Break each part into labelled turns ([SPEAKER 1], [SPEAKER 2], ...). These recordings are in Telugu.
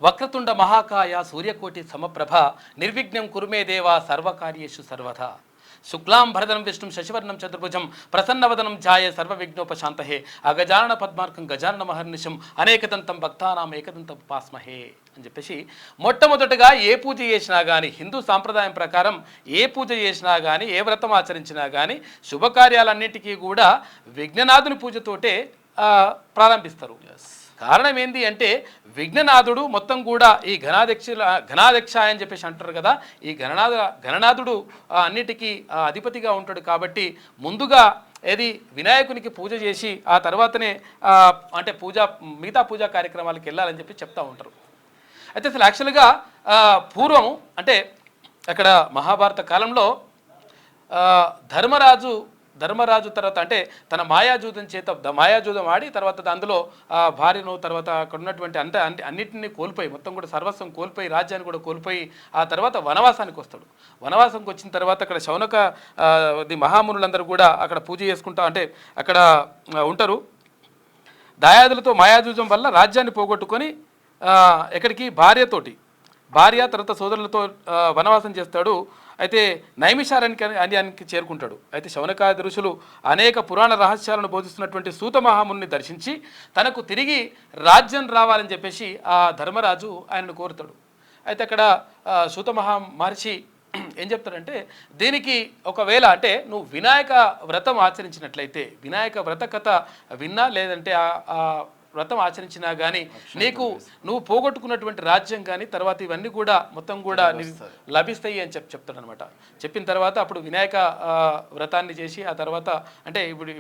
[SPEAKER 1] వక్రతుండ మహాకాయ సూర్యకోటి సమప్రభ నిర్విఘ్నం కురుమే దేవా సర్వకార్యేషు సర్వదా శుక్లాం భరదనం విష్ణుం శశివర్ణం చతుర్భుజం ప్రసన్నవదనం ధ్యాయే సర్వవిఘ్నోపశాంతహే అగజానన పద్మార్కం గజానన మహర్నిశం అనేకదంతం భక్తానాం ఏకదంతం ఉపాస్మహే అని చెప్పేసి మొట్టమొదటగా ఏ పూజ చేసినా కానీ హిందూ సాంప్రదాయం ప్రకారం ఏ పూజ చేసినా కానీ ఏ వ్రతం ఆచరించినా కానీ శుభకార్యాలన్నిటికీ కూడా విఘ్ననాథుని పూజతోటే ప్రారంభిస్తారు. కారణం ఏంది అంటే విఘ్ననాథుడు మొత్తం కూడా ఈ ఘనాధ్యక్ష అని చెప్పేసి అంటారు కదా, ఈ గణనాథుడు అన్నిటికీ అధిపతిగా ఉంటాడు. కాబట్టి ముందుగా ఏది వినాయకునికి పూజ చేసి ఆ తర్వాతనే అంటే మిగతా పూజా కార్యక్రమాలకు వెళ్ళాలని చెప్పి చెప్తూ ఉంటారు. అయితే అసలు యాక్చువల్గా పూర్వం అంటే అక్కడ మహాభారత కాలంలో ధర్మరాజు తర్వాత అంటే తన మాయాజూదం చేత మాయాజూదం ఆడి తర్వాత అందులో భార్యను తర్వాత అక్కడ ఉన్నటువంటి అన్నిటిని కోల్పోయి మొత్తం కూడా సర్వస్వం కోల్పోయి రాజ్యాన్ని కూడా కోల్పోయి ఆ తర్వాత వనవాసానికి వస్తాడు. వనవాసానికి వచ్చిన తర్వాత అక్కడ శౌనక మహామునులందరూ కూడా అక్కడ పూజ చేసుకుంటా అంటే అక్కడ ఉంటారు. దాయాదులతో మాయాజూదం వల్ల రాజ్యాన్ని పోగొట్టుకొని ఎక్కడికి భార్య తర్వాత సోదరులతో వనవాసం చేస్తాడు. అయితే నైమిషారణ్యానికి చేరుకుంటాడు. అయితే శౌనకాది ఋషులు అనేక పురాణ రహస్యాలను బోధిస్తున్నటువంటి సూత మహాముని దర్శించి తనకు తిరిగి రాజ్యం రావాలని చెప్పేసి ఆ ధర్మరాజు ఆయనను కోరుతాడు. అయితే అక్కడ సూత మహర్షి ఏం చెప్తాడంటే దీనికి ఒకవేళ అంటే నువ్వు వినాయక వ్రతం ఆచరించినట్లయితే వినాయక వ్రత కథ విన్నా లేదంటే వ్రతం ఆచరించినా కానీ నువ్వు పోగొట్టుకున్నటువంటి రాజ్యం కానీ తర్వాత ఇవన్నీ కూడా మొత్తం కూడా లభిస్తాయి అని చెప్తాడు అనమాట. చెప్పిన తర్వాత అప్పుడు వినాయక వ్రతాన్ని చేసి ఆ తర్వాత అంటే ఇప్పుడు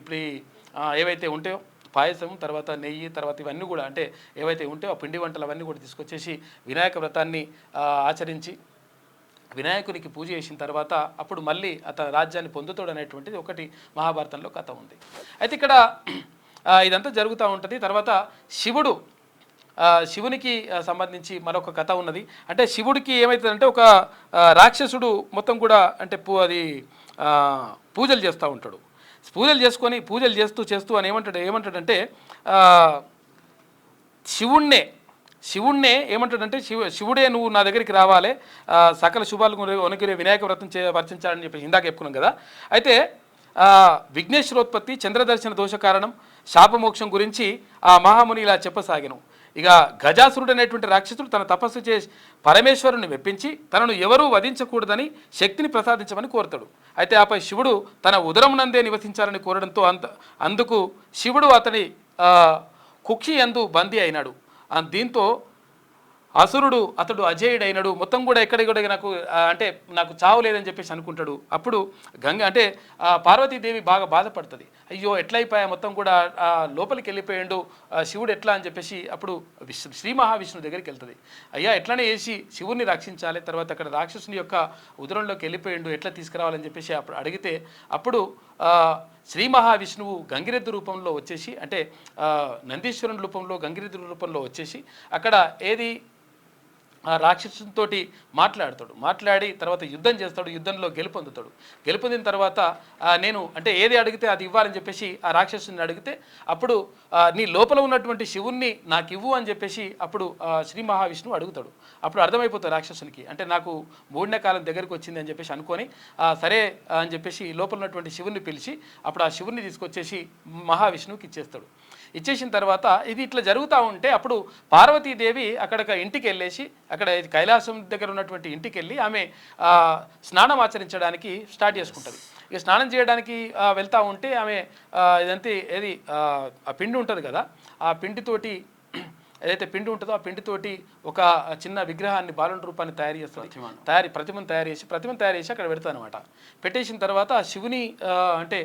[SPEAKER 1] ఏవైతే ఉంటాయో పాయసం తర్వాత నెయ్యి తర్వాత ఇవన్నీ కూడా అంటే ఏవైతే ఉంటాయో ఆ పిండి వంటలు అవన్నీ కూడా తీసుకొచ్చేసి వినాయక వ్రతాన్ని ఆచరించి వినాయకునికి పూజ చేసిన తర్వాత అప్పుడు మళ్ళీ అతని రాజ్యాన్ని పొందుతాడు అనేటువంటిది ఒకటి మహాభారతంలో కథ ఉంది. అయితే ఇక్కడ ఇదంతా జరుగుతూ ఉంటుంది. తర్వాత శివునికి సంబంధించి మరొక కథ ఉన్నది. అంటే శివుడికి ఏమవుతుందంటే ఒక రాక్షసుడు మొత్తం కూడా అంటే పూజలు చేస్తూ ఉంటాడు. పూజలు చేస్తూ అని ఏమంటాడంటే శివుణ్ణే ఏమంటాడంటే శివుడే నువ్వు నా దగ్గరికి రావాలి, సకల శుభాలు ఒనగిరే వినాయక వ్రతం వర్తించాలని చెప్పి ఇందాక చెప్పుకున్నాం కదా. అయితే విఘ్నేశ్వరోత్పత్తి చంద్రదర్శన దోష కారణం శాపమోక్షం గురించి ఆ మహాముని ఇలా చెప్పసాగాను. ఇక గజాసురుడు అనేటువంటి రాక్షసుడు తన తపస్సు చేసి పరమేశ్వరుని మెప్పించి తనను ఎవరూ వధించకూడదని శక్తిని ప్రసాదించమని కోరుతాడు. అయితే ఆపై శివుడు తన ఉదరమునందే నివసించాలని కోరడంతో అందుకు శివుడు అతని కుక్షి యందు బందీ అయినాడు. దీంతో అతడు అజేయుడైనడు. మొత్తం కూడా ఎక్కడ కూడా నాకు చావు లేదని చెప్పేసి అనుకుంటాడు. అప్పుడు అంటే పార్వతీదేవి బాగా బాధపడుతుంది. అయ్యో ఎట్లయిపోయా మొత్తం కూడా లోపలికి వెళ్ళిపోయాడు శివుడు ఎట్లా అని చెప్పేసి అప్పుడు శ్రీ మహావిష్ణువు దగ్గరికి వెళ్తుంది. అయ్యా ఎట్లనే వేసి శివుడిని రక్షించాలి, తర్వాత అక్కడ రాక్షసుని యొక్క ఉదరంలోకి వెళ్ళిపోయాడు ఎట్లా తీసుకురావాలని చెప్పేసి అప్పుడు అడిగితే అప్పుడు శ్రీ మహావిష్ణువు గంగిరెద్దు రూపంలో వచ్చేసి అంటే నందీశ్వరుని రూపంలో గంగిరెద్దు రూపంలో వచ్చేసి అక్కడ ఏది ఆ రాక్షసునితో మాట్లాడి తర్వాత యుద్ధం చేస్తాడు. యుద్ధంలో గెలుపొందిన తర్వాత నేను అంటే ఏది అడిగితే అది ఇవ్వాలని చెప్పేసి ఆ రాక్షసుని అడిగితే అప్పుడు నీ లోపల ఉన్నటువంటి శివుణ్ణి నాకు ఇవ్వు అని చెప్పేసి అప్పుడు శ్రీ మహావిష్ణువు అడుగుతాడు. అప్పుడు అర్థమైపోతుంది రాక్షసునికి అంటే నాకు మూడిన కాలం దగ్గరికి వచ్చింది అని చెప్పేసి అనుకొని సరే అని చెప్పేసి లోపల ఉన్నటువంటి శివుణ్ణి పిలిచి అప్పుడు ఆ శివుణ్ణి తీసుకొచ్చేసి మహావిష్ణువుకి ఇచ్చేసిన తర్వాత ఇది ఇట్లా జరుగుతూ ఉంటే అప్పుడు పార్వతీదేవి అక్కడ ఇంటికి వెళ్ళేసి అక్కడ కైలాసం దగ్గర ఉన్నటువంటి ఇంటికి వెళ్ళి ఆమె స్నానం ఆచరించడానికి స్టార్ట్ చేసుకుంటుంది. ఇక స్నానం చేయడానికి వెళ్తూ ఉంటే ఆమె ఆ పిండి ఉంటుంది కదా, ఆ పిండితోటి ఏదైతే పిండి ఉంటుందో ఆ పిండితోటి ఒక చిన్న విగ్రహాన్ని బాలుని రూపాన్ని తయారు చేస్తుంది. ప్రతిమను తయారు చేసి అక్కడ పెడతాను అనమాట. పెట్టేసిన తర్వాత శివుని అంటే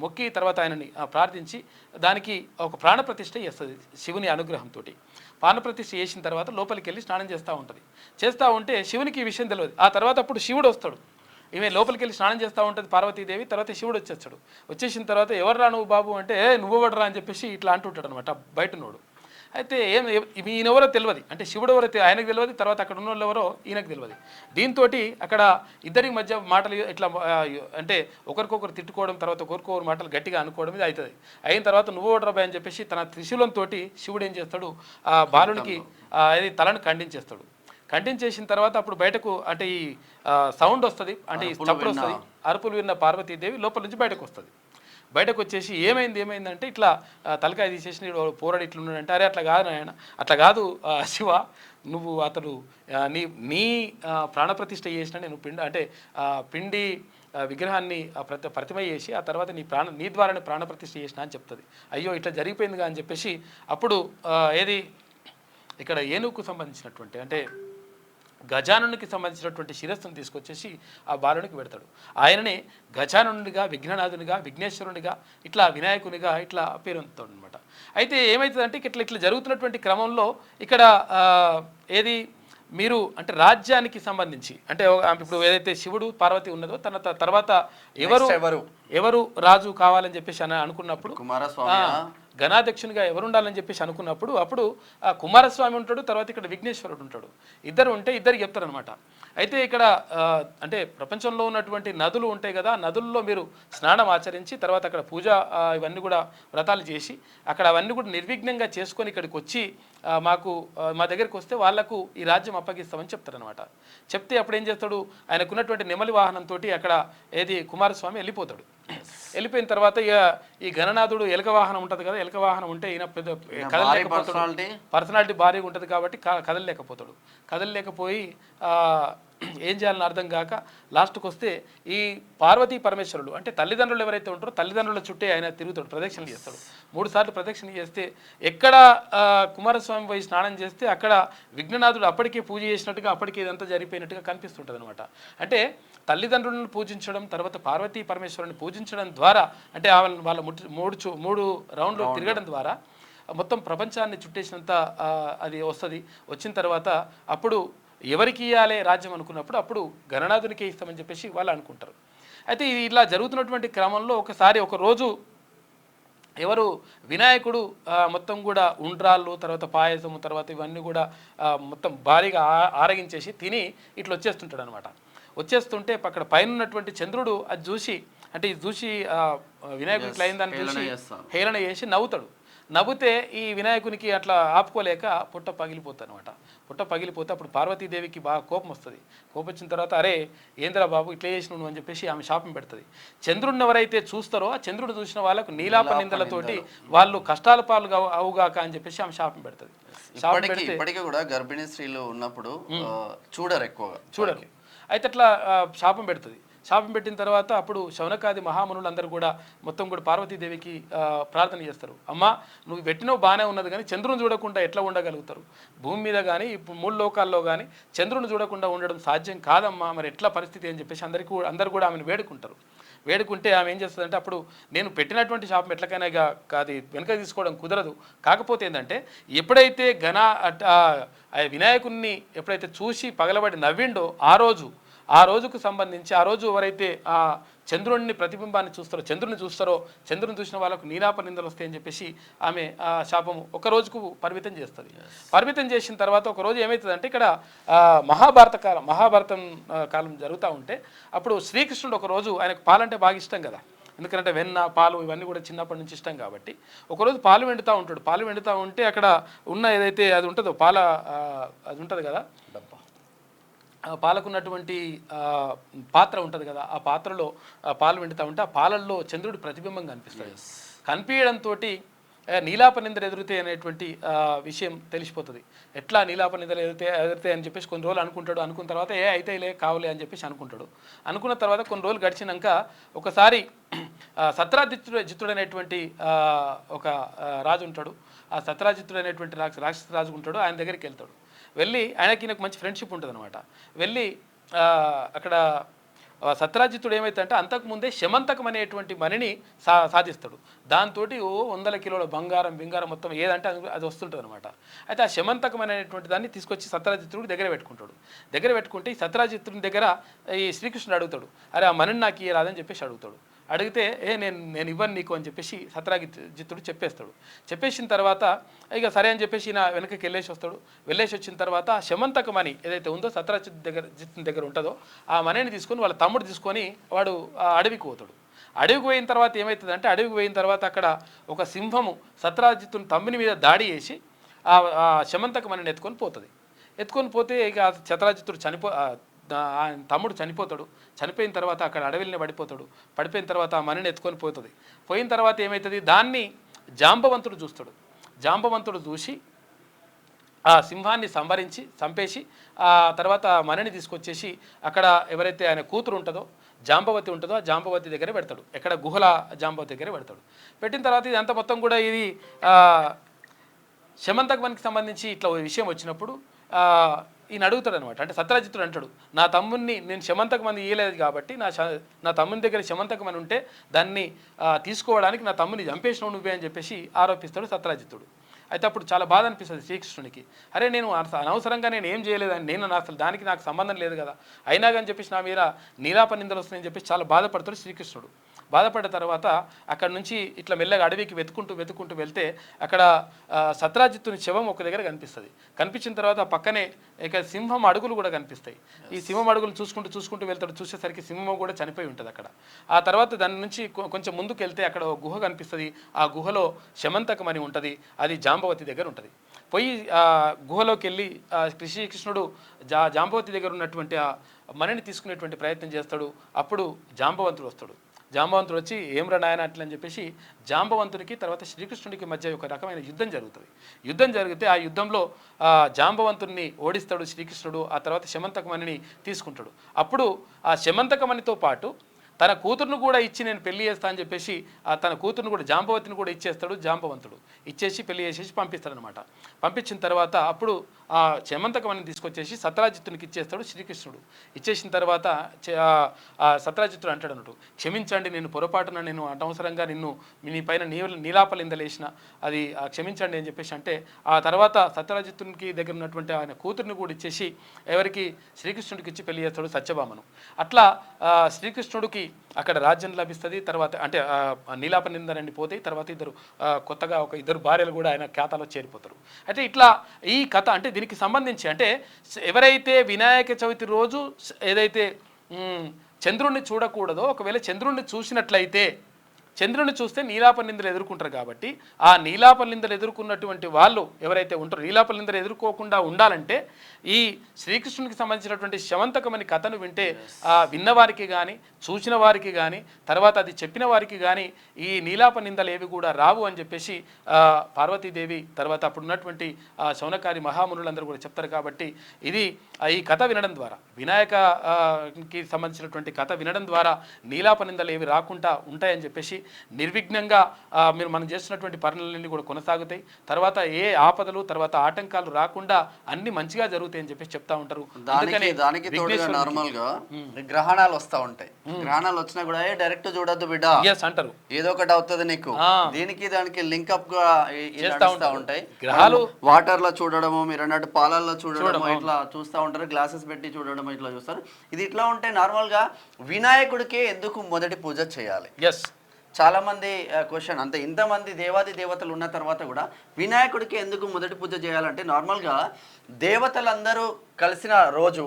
[SPEAKER 1] మొక్కి తర్వాత ఆయనని ప్రార్థించి దానికి ఒక ప్రాణప్రతిష్ఠ చేస్తుంది శివుని అనుగ్రహంతో. ప్రాణప్రతిష్ఠ చేసిన తర్వాత లోపలికి వెళ్ళి స్నానం చేస్తూ ఉంటే శివునికి ఈ విషయం తెలియదు. ఆ తర్వాత అప్పుడు శివుడు వస్తాడు. ఈమె లోపలికి వెళ్ళి స్నానం చేస్తూ ఉంటుంది పార్వతీదేవి. తర్వాత శివుడు వచ్చేసిన తర్వాత ఎవర్రా నువ్వు బాబు అంటే నువ్వు ఎవడరా అని చెప్పేసి ఇట్లా అంటుంటాడు అనమాట బయటనోడు. అయితే ఈయనెవరో తెలియదు, అంటే శివుడు ఎవరో ఆయనకు తెలియదు, తర్వాత అక్కడ ఉన్న వాళ్ళు ఎవరో ఈయనకు తెలియదు. దీంతో అక్కడ ఇద్దరి మధ్య మాటలు ఇట్లా అంటే ఒకరికొకరు తిట్టుకోవడం, తర్వాత ఒకరికొకరు మాటలు గట్టిగా అనుకోవడం ఇది అవుతుంది. అయిన తర్వాత నువ్వు ఓడరాబాయ్ అని చెప్పేసి తన త్రిశూలంతో శివుడు ఏం చేస్తాడు, ఆ బాలునికి అది తలను ఖండించేస్తాడు. ఖండించేసిన తర్వాత అప్పుడు బయటకు అంటే ఈ సౌండ్ వస్తుంది, అంటే ఈ చప్పుడు వస్తుంది, అరుపులు విన్న పార్వతీదేవి లోపల నుంచి బయటకు వస్తుంది. బయటకు వచ్చేసి ఏమైందంటే ఇట్లా తలకాయ తీసేసి పోరాడు ఇట్లున్నాడంటే, అరే అట్లా కాదు నాయన, అట్లా కాదు శివ, నువ్వు అతడు నీ ప్రాణప్రతిష్ఠ చేసిన నేను పిండి విగ్రహాన్ని ప్రతిమ చేసి ఆ తర్వాత నీ ద్వారానే ప్రాణప్రతిష్ఠ చేసిన అని చెప్తుంది. అయ్యో ఇట్లా జరిగిపోయిందిగా అని చెప్పేసి అప్పుడు ఏది ఇక్కడ ఏనుగుకు సంబంధించినటువంటి అంటే గజానునికి సంబంధించినటువంటి శిరస్సును తీసుకొచ్చేసి ఆ బాలునికి పెడతాడు. ఆయననే గజానునిగా, విఘ్ననాథునిగా, విఘ్నేశ్వరునిగా, ఇట్లా వినాయకునిగా ఇట్లా పేరొందుతాడు అనమాట. అయితే ఏమవుతుందంటే ఇట్లా జరుగుతున్నటువంటి క్రమంలో ఇక్కడ ఏది మీరు అంటే రాజ్యానికి సంబంధించి అంటే ఇప్పుడు ఏదైతే శివుడు పార్వతి ఉన్నదో తన తర్వాత ఎవరు రాజు కావాలని చెప్పేసి అనుకున్నప్పుడు గణాధ్యక్షునిగా ఎవరు ఉండాలని చెప్పేసి అనుకున్నప్పుడు అప్పుడు కుమారస్వామి ఉంటాడు, తర్వాత ఇక్కడ విఘ్నేశ్వరుడు ఉంటాడు. ఇద్దరు ఉంటే ఇద్దరికి చెప్తారనమాట. అయితే ఇక్కడ అంటే ప్రపంచంలో ఉన్నటువంటి నదులు ఉంటాయి కదా, నదుల్లో మీరు స్నానం ఆచరించి తర్వాత అక్కడ పూజ ఇవన్నీ కూడా వ్రతాలు చేసి అక్కడ అవన్నీ కూడా నిర్విఘ్నంగా చేసుకొని ఇక్కడికి వచ్చి మా దగ్గరికి వస్తే వాళ్లకు ఈ రాజ్యం అప్పగిస్తామని చెప్తారనమాట. చెప్తే అప్పుడు ఏం చేస్తాడు, ఆయనకున్నటువంటి నెమలి వాహనంతో అక్కడ ఏది కుమారస్వామి వెళ్ళిపోతాడు. వెళ్ళిపోయిన తర్వాత ఇక ఈ గణనాథుడు ఎలక వాహనం ఉంటుంది కదా, ఎలక వాహనం ఉంటే ఈయన పెద్ద కదలలేకపోతాడు, పర్సనాలిటీ భారీగా ఉంటుంది కాబట్టి కదలలేకపోయి ఏం చేయాలని అర్థం కాక లాస్ట్కి వస్తే ఈ పార్వతీ పరమేశ్వరుడు అంటే తల్లిదండ్రులు ఎవరైతే ఉంటారో తల్లిదండ్రుల చుట్టే ఆయన తిరుగుతాడు, ప్రదక్షిణలు చేస్తాడు. 3 సార్లు ప్రదక్షిణ చేస్తే ఎక్కడ కుమారస్వామి పోయి స్నానం చేస్తే అక్కడ విఘ్ననాథుడు అప్పటికే పూజ చేసినట్టుగా అప్పటికే ఇదంతా జరిగిపోయినట్టుగా కనిపిస్తుంటుంది అనమాట. అంటే తల్లిదండ్రులను పూజించడం, తర్వాత పార్వతీ పరమేశ్వరుని పూజించడం ద్వారా అంటే వాళ్ళ 3 రౌండ్లు తిరగడం ద్వారా మొత్తం ప్రపంచాన్ని చుట్టేసినంత అది వస్తుంది. వచ్చిన తర్వాత అప్పుడు ఎవరికి ఇవ్వాలి రాజ్యం అనుకున్నప్పుడు అప్పుడు గణనాథునికే ఇస్తామని చెప్పేసి వాళ్ళు అనుకుంటారు. అయితే ఇలా జరుగుతున్నటువంటి క్రమంలో ఒక రోజు ఎవరు వినాయకుడు మొత్తం కూడా ఉండ్రాళ్ళు, తర్వాత పాయసము, తర్వాత ఇవన్నీ కూడా మొత్తం భారీగా ఆరగించేసి తిని ఇట్లా వచ్చేస్తుంటాడు అనమాట. వచ్చేస్తుంటే అక్కడ పైన ఉన్నటువంటి చంద్రుడు అది చూసి అంటే ఇది చూసి వినాయకుడికి ఇట్లా అయిందని చూసి హేళన చేసి నవ్వుతే ఈ వినాయకునికి అట్లా ఆపుకోలేక పుట్ట పగిలిపోతాడు అనమాట. పుట్ట పగిలిపోతే అప్పుడు పార్వతీదేవికి బాగా కోపం వస్తుంది. కోపం వచ్చిన తర్వాత అరే ఏంద్రా బాబు ఇట్లా చేసినావు అని చెప్పేసి ఆమె శాపం పెడుతుంది. చంద్రుడిని ఎవరైతే చూస్తారో ఆ చంద్రుడు చూసిన వాళ్ళకు నీలాప నిందలతోటి వాళ్ళు కష్టాల పాలు అవుగాక అని చెప్పేసి ఆమె శాపం పెడుతుంది.
[SPEAKER 2] ఇప్పటికీ కూడా గర్భిణీ స్త్రీలు ఉన్నప్పుడు చూడరు.
[SPEAKER 1] అయితే అట్లా శాపం పెడుతుంది. శాపం పెట్టిన తర్వాత అప్పుడు శౌనకాది మహామునులు అందరూ కూడా మొత్తం కూడా పార్వతీదేవికి ప్రార్థన చేస్తారు. అమ్మ నువ్వు పెట్టినవు బాగానే ఉన్నది కానీ చంద్రుని చూడకుండా ఎట్లా ఉండగలుగుతారు? భూమి మీద కానీ ఇప్పుడు 3 లోకాల్లో కానీ చంద్రుని చూడకుండా ఉండడం సాధ్యం కాదమ్మా, మరి ఎట్లా పరిస్థితి అని చెప్పేసి అందరూ కూడా ఆమెను వేడుకుంటే ఆమె ఏం చేస్తుందంటే అప్పుడు నేను పెట్టినటువంటి శాపం ఎట్లకైనా అది వెనక తీసుకోవడం కుదరదు. కాకపోతే ఏంటంటే ఎప్పుడైతే వినాయకుడిని ఎప్పుడైతే చూసి పగలబడి నవ్విండో ఆ రోజుకు సంబంధించి ఆ రోజు ఎవరైతే ఆ చంద్రుడిని ప్రతిబింబాన్ని చూస్తారో చంద్రుని చూసిన వాళ్ళకు నీలాప నిందలు వస్తాయని చెప్పేసి ఆమె ఆ శాపము ఒక రోజుకు పరిమితం చేస్తుంది. పరిమితం చేసిన తర్వాత ఒక రోజు ఏమవుతుందంటే ఇక్కడ మహాభారతం కాలం జరుగుతూ ఉంటే అప్పుడు శ్రీకృష్ణుడు ఒక రోజు ఆయనకు పాలంటే బాగా ఇష్టం కదా, ఎందుకంటే వెన్న పాలు ఇవన్నీ కూడా చిన్నప్పటి నుంచి ఇష్టం కాబట్టి ఒకరోజు పాలు వెండుతూ ఉంటే అక్కడ ఉన్న ఏదైతే అది ఉంటుందో అది ఉంటుంది కదా పాలకున్నటువంటి పాత్ర ఉంటుంది కదా, ఆ పాత్రలో పాలు వెండుతూ ఉంటే ఆ పాలల్లో చంద్రుడి ప్రతిబింబం కనిపిస్తుంది. కనిపించడంతో నీలాప నిందలు ఎదురుతాయి అనేటువంటి విషయం తెలిసిపోతుంది. ఎట్లా నీలాప నిందలు ఎదురుతాయి అని చెప్పేసి కొన్ని రోజులు అనుకున్న తర్వాత అయితేలే కావులే అని చెప్పేసి అనుకున్న తర్వాత కొన్ని రోజులు గడిచినాక ఒకసారి సత్రాజిత్తుడు అనేటువంటి ఒక రాజు ఉంటాడు. ఆ సత్రాజిత్తుడు అనేటువంటి రాక్షస రాజు ఉంటాడు. ఆయన దగ్గరికి వెళ్తాడు. వెళ్ళి ఆయనకి నాకు మంచి ఫ్రెండ్షిప్ ఉంటుంది అనమాట. వెళ్ళి అక్కడ సత్రాజిత్తుడు ఏమైతుందంటే అంతకుముందే శమంతకం అనేటువంటి మణిని సాధిస్తాడు. దాంతో 100 కిలోల బంగారం మొత్తం ఏదంటే అది వస్తుంటుంది అనమాట. అయితే ఆ శమంతకం అనేటువంటి దాన్ని తీసుకొచ్చి సత్రాజిత్తుడు దగ్గర పెట్టుకుంటే ఈ సత్రాజిత్తుడి దగ్గర ఈ శ్రీకృష్ణుడు అడుగుతాడు, అరే ఆ మణిని నాకు ఇయ్యరాదని చెప్పేసి అడుగుతాడు. అడిగితే నేను ఇవ్వను నీకు అని చెప్పేసి సత్రాజిత్తుడు చెప్పేస్తాడు. చెప్పేసిన తర్వాత ఇక సరే అని చెప్పేసి ఈయన వెనకకి వెళ్ళేసి వస్తాడు. వెళ్ళేసి వచ్చిన తర్వాత శమంతక మణి ఏదైతే ఉందో సత్రాజిత్తు దగ్గర ఉంటుందో ఆ మణిని తీసుకొని వాళ్ళ తమ్ముడు తీసుకొని వాడు అడవికి పోతాడు. అడవికి పోయిన తర్వాత ఏమవుతుందంటే అడవికి పోయిన తర్వాత అక్కడ ఒక సింహము సత్రాజిత్తుని తమ్ముని మీద దాడి చేసి ఆ శమంతక మణిని ఎత్తుకొని పోతే ఇక సత్రాజిత్తుడు ఆయన తమ్ముడు చనిపోతాడు. చనిపోయిన తర్వాత అక్కడ అడవిలోనే పడిపోయిన తర్వాత ఆ మణిని ఎత్తుకొని పోయిన తర్వాత ఏమవుతుంది, దాన్ని జాంబవంతుడు చూస్తాడు. జాంబవంతుడు చూసి ఆ సింహాన్ని చంపేసి ఆ తర్వాత మణిని తీసుకొచ్చేసి అక్కడ ఎవరైతే ఆయన కూతురు ఉంటుందో జాంబవతి ఉంటుందో ఆ జాంబవతి దగ్గర పెడతాడు. ఎక్కడ గుహల జాంబవతి దగ్గర పెడతాడు. పెట్టిన తర్వాత ఇదంతా మొత్తం కూడా ఇది శమంతక మణికి సంబంధించి ఇట్లా విషయం వచ్చినప్పుడు ఈయన అడుగుతాడు అనమాట. అంటే సత్రాజిత్తుడు అంటాడు, నా తమ్ముడిని నేను శమంతక మణి ఇయ్యలేదు కాబట్టి నా తమ్ముని దగ్గర శమంతక మణి ఉంటే దాన్ని తీసుకోవడానికి నా తమ్ముని చంపేసినావు నువ్వే అని చెప్పేసి ఆరోపిస్తాడు సత్రాజిత్తుడు. అయితే అప్పుడు చాలా బాధ అనిపిస్తుంది శ్రీకృష్ణునికి. అరే నేను అనవసరంగా నేను ఏం చేయలేదని, నేను అసలు దానికి నాకు సంబంధం లేదు కదా, అయినా కానీ చెప్పేసి నా మీద నీలాప నిందలు వస్తున్నాయని చెప్పేసి చాలా బాధపడతాడు శ్రీకృష్ణుడు. బాధపడ్డ తర్వాత అక్కడ నుంచి ఇట్లా మెల్లగా అడవికి వెతుకుంటూ వెళ్తే అక్కడ సత్రాజిత్తుని శవం ఒక దగ్గర కనిపించిన తర్వాత పక్కనే ఇక సింహం అడుగులు కూడా కనిపిస్తాయి. ఈ సింహం అడుగులు చూసుకుంటూ వెళ్తాడు. చూసేసరికి సింహం కూడా చనిపోయి ఉంటుంది అక్కడ. ఆ తర్వాత దాని నుంచి కొంచెం ముందుకు వెళ్తే అక్కడ గుహ కనిపిస్తుంది. ఆ గుహలో శమంతక మణి ఉంటుంది. అది జాంబవతి దగ్గర ఉంటుంది. పోయి ఆ గుహలోకి వెళ్ళి శ్రీకృష్ణుడు జాంబవతి దగ్గర ఉన్నటువంటి ఆ మణిని తీసుకునేటువంటి ప్రయత్నం చేస్తాడు. అప్పుడు జాంబవంతుడు వస్తాడు. జాంబవంతుడు వచ్చి ఏమ్రా నాయన అట్లని చెప్పేసి జాంబవంతునికి తర్వాత శ్రీకృష్ణుడికి మధ్య ఒక రకమైన యుద్ధం జరిగితే ఆ యుద్ధంలో జాంబవంతుడిని ఓడిస్తాడు శ్రీకృష్ణుడు. ఆ తర్వాత శమంతక మణిని తీసుకుంటాడు. అప్పుడు ఆ శమంతక మణితో పాటు తన కూతురును కూడా ఇచ్చి నేను పెళ్లి చేస్తా అని చెప్పేసి తన కూతురును కూడా జాంబవతిని కూడా ఇచ్చేస్తాడు. జాంబవంతుడు ఇచ్చేసి పెళ్లి చేసేసి పంపిస్తాడనమాట. పంపించిన తర్వాత అప్పుడు ఆ శమంతకమణిని తీసుకొచ్చేసి సత్రాజిత్తునికి ఇచ్చేస్తాడు శ్రీకృష్ణుడు. ఇచ్చేసిన తర్వాత సత్రాజిత్తుడు అంటాడు అన్నట్టు, క్షమించండి నేను పొరపాటున నేను అనవసరంగా నీ పైన నీలాపలిందలేసిన అది క్షమించండి అని చెప్పేసి అంటే ఆ తర్వాత సత్రాజిత్తునికి దగ్గర ఉన్నటువంటి ఆయన కూతురిని కూడా ఇచ్చేసి ఎవరికి శ్రీకృష్ణుడికి ఇచ్చి పెళ్లి చేస్తాడు సత్యభామను. అట్లా శ్రీకృష్ణుడికి అక్కడ రాజ్యం లభిస్తుంది. తర్వాత అంటే నీలాపనిందరండి పోతాయి. తర్వాత కొత్తగా ఒక ఇద్దరు భార్యలు కూడా ఆయన ఖాతాలో చేరిపోతారు. అయితే ఇట్లా ఈ కథ అంటే దీనికి సంబంధించి అంటే ఎవరైతే వినాయక చవితి రోజు ఏదైతే చంద్రుణ్ణి చూడకూడదో ఒకవేళ చంద్రుణ్ణి చూసినట్లయితే చంద్రుని చూస్తే నీలాపనిందలు ఎదుర్కొంటారు. కాబట్టి ఆ నీలాపనిందలు ఎదుర్కొన్నటువంటి వాళ్ళు ఎవరైతే ఉంటారో నీలాపనిందలు ఎదుర్కోకుండా ఉండాలంటే ఈ శ్రీకృష్ణునికి సంబంధించినటువంటి శమంతకమని కథను వింటే విన్నవారికి కానీ చూసిన వారికి కానీ తర్వాత అది చెప్పిన వారికి కానీ ఈ నీలాపనిందలు ఏవి కూడా రావు అని చెప్పేసి పార్వతీదేవి తర్వాత అప్పుడు ఉన్నటువంటి శౌనకారి మహామునులందరూ కూడా చెప్తారు. కాబట్టి ఇది ఈ కథ వినడం ద్వారా వినాయకకి సంబంధించినటువంటి కథ వినడం ద్వారా నీలాపనిందలు ఏవి రాకుండా ఉంటాయని చెప్పేసి నిర్విఘ్నంగా మనం చేస్తున్నటువంటి పనులన్నీ కూడా కొనసాగుతాయి. తర్వాత ఏ ఆపదలు తర్వాత ఆటంకాలు రాకుండా అన్ని మంచిగా జరుగుతాయి అని చెప్పేసి చెప్తా ఉంటారు.
[SPEAKER 2] దానికి తోడుగా నార్మల్ గా గ్రహణాలు వస్తా ఉంటాయి. గ్రహణాలు వచ్చినా కూడా డైరెక్ట్ చూడొద్దు బిడ్డ అంటారు, ఏదో ఒకటి అవుతుంది నీకు. దానికి లింక్అప్ గా చేస్తా ఉంటాయి. గ్రహాలు వాటర్ లో చూడడము, మీరు అన్నట్టు పాలల్లో చూడడం, ఇట్లా చూస్తా ఉంటారు. గ్లాసెస్ పెట్టి చూడడం ఇట్లా చూస్తారు. ఇది ఇట్లా ఉంటే నార్మల్ గా వినాయకుడికే ఎందుకు మొదటి పూజ చేయాలి? చాలా మంది క్వశ్చన్. అంతే ఇంతమంది దేవాది దేవతలు ఉన్న తర్వాత కూడా వినాయకుడికి ఎందుకు మొదటి పూజ చేయాలంటే నార్మల్గా దేవతలందరూ కలిసిన రోజు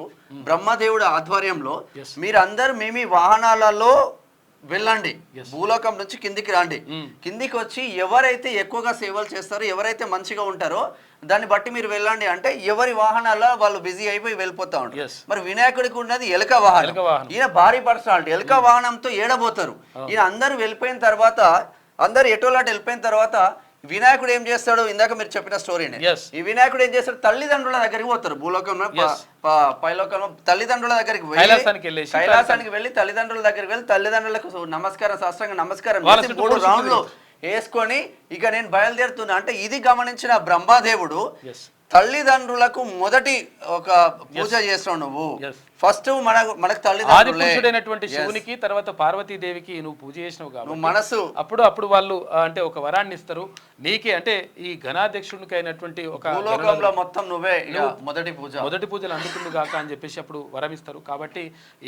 [SPEAKER 2] బ్రహ్మదేవుడి ఆధ్వర్యంలో మీరందరూ మీ వాహనాలలో వెళ్ళండి, భూలోకం నుంచి కిందికి రండి. కిందికి వచ్చి ఎవరైతే ఎక్కువగా సేవలు చేస్తారో ఎవరైతే మంచిగా ఉంటారో దాన్ని బట్టి మీరు వెళ్ళండి అంటే ఎవరి వాహనాల్లో వాళ్ళు బిజీ అయిపోయి వెళ్ళిపోతా ఉంటారు. మరి వినాయకుడికి ఉన్నది ఎలుక వాహనం. ఈయన భారీ పర్సనాలిటీ. ఎలుక వాహనంతో ఏడబోతారు. ఈయన అందరూ వెళ్ళిపోయిన తర్వాత అందరు ఎటోలాట వెళ్ళిపోయిన తర్వాత వినాయకుడు ఏం చేస్తాడు? ఇందాక మీరు చెప్పిన స్టోరీని. ఈ వినాయకుడు ఏం చేస్తాడు? తల్లిదండ్రుల దగ్గరికి పోతారు. భూలోకంలో పైలోకంలో తల్లిదండ్రుల దగ్గరికి కైలాసానికి వెళ్ళి తల్లిదండ్రుల దగ్గరికి వెళ్ళి తల్లిదండ్రులకు నమస్కారం, శాస్త్రంగా నమస్కారం 3 రౌండ్లు వేసుకొని ఇక నేను బయలుదేరుతున్నా అంటే ఇది గమనించిన బ్రహ్మదేవుడు తల్లిదండ్రులకు మొదటి ఒక పూజ చేస్తావు నువ్వు, ఫస్ట్ మనకు
[SPEAKER 1] ఆది
[SPEAKER 2] తల్లిదండ్రులే
[SPEAKER 1] పురుషుడైనటువంటి శివునికి తర్వాత పార్వతీదేవికి నువ్వు పూజ చేసినావు కాబట్టి
[SPEAKER 2] మనసు
[SPEAKER 1] అప్పుడు వాళ్ళు అంటే ఒక వరాన్ని ఇస్తారు నీకే, అంటే ఈ ఘనాధ్యక్షునికి అయినటువంటి ఒక
[SPEAKER 2] భూలోకంలో మొత్తం నువ్వే మొదటి
[SPEAKER 1] పూజలు అందుకుంది కాక అని చెప్పేసి అప్పుడు వరం ఇస్తారు. కాబట్టి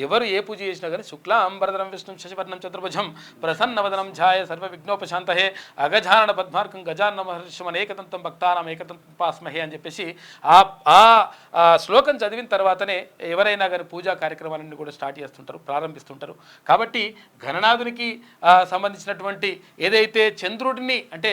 [SPEAKER 1] ఎవరు ఏ పూజ చేసినా కానీ శుక్లాంబరధరం విష్ణుం శశివర్ణం చతుర్భుజం ప్రసన్నవదనం ఛాయ సర్వ విఘ్నోపశాంతహే అగజానన పద్మార్కం గజాన్న మహర్షం అనేకతంతం భక్తానం ఏకతంతం పాస్మహే అని చెప్పేసి ఆ శ్లోకం చదివిన తర్వాతనే ఎవరైనా కానీ పూజా కార్యక్రమాలన్నీ కూడా స్టార్ట్ చేస్తుంటారు, ప్రారంభిస్తుంటారు. కాబట్టి గణనాథునికి సంబంధించినటువంటి ఏదైతే చంద్రుడిని అంటే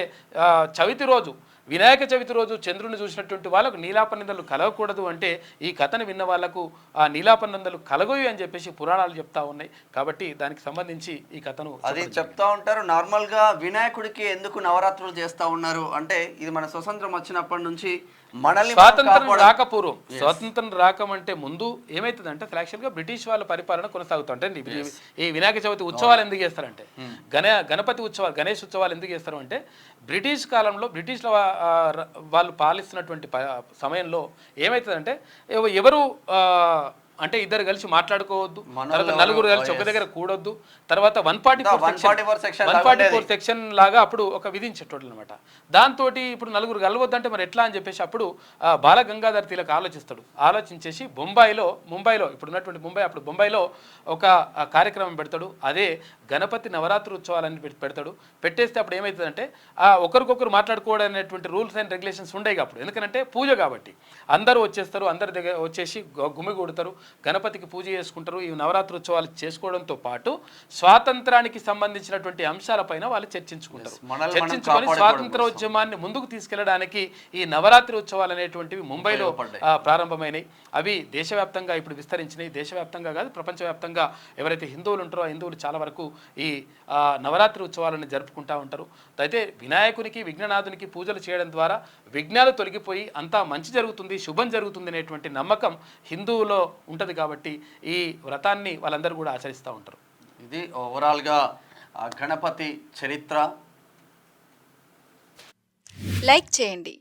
[SPEAKER 1] చవితి రోజు, వినాయక చవితి రోజు చంద్రుని చూసినటువంటి వాళ్ళకు నీలాపనిందలు కలగకూడదు అంటే ఈ కథను విన్న వాళ్లకు ఆ నీలాపనిందలు కలగవు అని చెప్పేసి పురాణాలు చెప్తా ఉన్నాయి. కాబట్టి దానికి సంబంధించి ఈ కథను
[SPEAKER 2] అది చెప్తా ఉంటారు. నార్మల్ గా వినాయకుడికి ఎందుకు నవరాత్రులు చేస్తా ఉన్నారు అంటే ఇది మన స్వతంత్రం వచ్చినప్పటి నుంచి మనల్ని
[SPEAKER 1] స్వాతంత్రం రాకపూర్వం, స్వాతంత్రం రాకమంటే ముందు ఏమైతుందంటే యాక్చువల్గా బ్రిటిష్ వాళ్ళ పరిపాలన కొనసాగుతుంటే ఈ వినాయక చవితి ఉత్సవాలు ఎందుకు చేస్తారంటే గణపతి ఉత్సవాలు, గణేష్ ఉత్సవాలు ఎందుకు చేస్తారు అంటే బ్రిటిష్ కాలంలో బ్రిటిష్ల వాళ్ళు పాలిస్తున్నటువంటి సమయంలో ఏమవుతుందంటే ఎవరు అంటే ఇద్దరు కలిసి మాట్లాడుకోవద్దు, తర్వాత నలుగురు కలిసి ఒక దగ్గర కూడొద్దు, తర్వాత 144 సెక్షన్ లాగా అప్పుడు ఒక విధించేటోళ్ళు అనమాట. దాంతో ఇప్పుడు నలుగురు కలవద్దు అంటే మరి ఎట్లా అని చెప్పేసి అప్పుడు బాల గంగాధర్ తిలక్ ఆలోచించేసి ముంబైలో ఇప్పుడు ఉన్నటువంటి అప్పుడు ముంబైలో ఒక కార్యక్రమం పెడతాడు. అదే గణపతి నవరాత్రి ఉత్సవాలని పెడతాడు. పెట్టేస్తే అప్పుడు ఏమవుతుందంటే ఒకరికొకరు మాట్లాడుకోవడం అనేటువంటి రూల్స్ అండ్ రెగ్యులేషన్స్ ఉండేవి అప్పుడు. ఎందుకంటే పూజ కాబట్టి అందరూ వచ్చేస్తారు, అందరి దగ్గర వచ్చేసి గుమిగూడతారు, గణపతికి పూజ చేసుకుంటారు. ఈ నవరాత్రి ఉత్సవాలు చేసుకోవడంతో పాటు స్వాతంత్రానికి సంబంధించినటువంటి అంశాలపైన వాళ్ళు చర్చించుకుంటారు. చర్చించుకొని స్వాతంత్రోద్యమాన్ని ముందుకు తీసుకెళ్లడానికి ఈ నవరాత్రి ఉత్సవాలు అనేటువంటివి ముంబైలో ప్రారంభమైనవి. అవి దేశవ్యాప్తంగా ఇప్పుడు విస్తరించినాయి. దేశవ్యాప్తంగా కాదు, ప్రపంచవ్యాప్తంగా ఎవరైతే హిందువులు ఉంటారో ఆ హిందువులు చాలా వరకు ఈ నవరాత్రి ఉత్సవాలను జరుపుకుంటూ ఉంటారు. అయితే వినాయకునికి విఘ్ననాథునికి పూజలు చేయడం ద్వారా విఘ్నాలు తొలగిపోయి అంతా మంచి జరుగుతుంది, శుభం జరుగుతుంది అనేటువంటి నమ్మకం హిందువులో ఉంటుంది. కాబట్టి ఈ వ్రతాన్ని వాళ్ళందరూ కూడా ఆచరిస్తూ ఉంటారు.
[SPEAKER 2] ఇది ఓవరాల్గా గణపతి చరిత్ర.
[SPEAKER 3] లైక్ చేయండి,